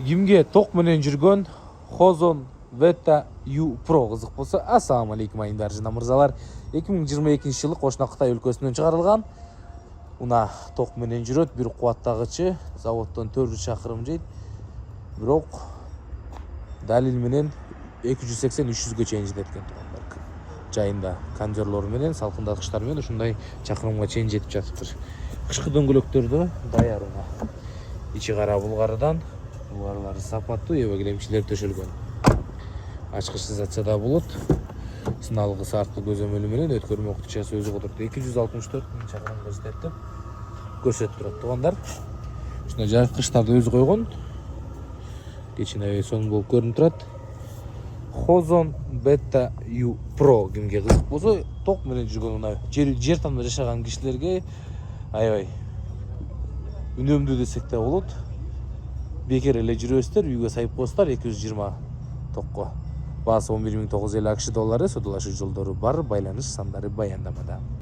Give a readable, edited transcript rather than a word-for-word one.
Кимге ток менен жүргөн Hozon Veta U Pro кызык болсо, ассаламу алейкум айымдар жана мырзалар. 2022-жылы кошуна Кытай өлкөсүнөн чыгарылган. Мына ток менен жүрөт, бир кубаттагычы, заводдон 4 чакырым жейт. Бирок далил менен 280-300ге чейин жетет экен туугандар. Жайында кондерлор менен, салкындаткычтар менен ушундай чакырымга чейин жетип жатыптыр. Кышкы дөңгөлөктөрдө даяр уна. Ичи кара булгарыдан, булгарлары сапаттуу, эбе килемчилер төшөлгөн. Ачкычсыз атса да болот. Сыналгысы арткы көзөмөлү менен өткөрмө окутучасы өзү которду 264 000 чакырымга жетет деп көрсөтүп турат туугандар. Ушундай жайкычтарды өзү койгон. Кечине сонун болуп көрүнүп турат. Hozon Veta U Pro кимге кызык болсо, ток менен жүргөн мына жер тамда жашаган кишилерге аябай үнөмдүү десек да болот. Бекер эле жүрөсүздөр, үйгө сайып коесуздар 220 токко. Баасы $11.950 $. Содалашуу жолдору бар, байланыш сандары баяндамада.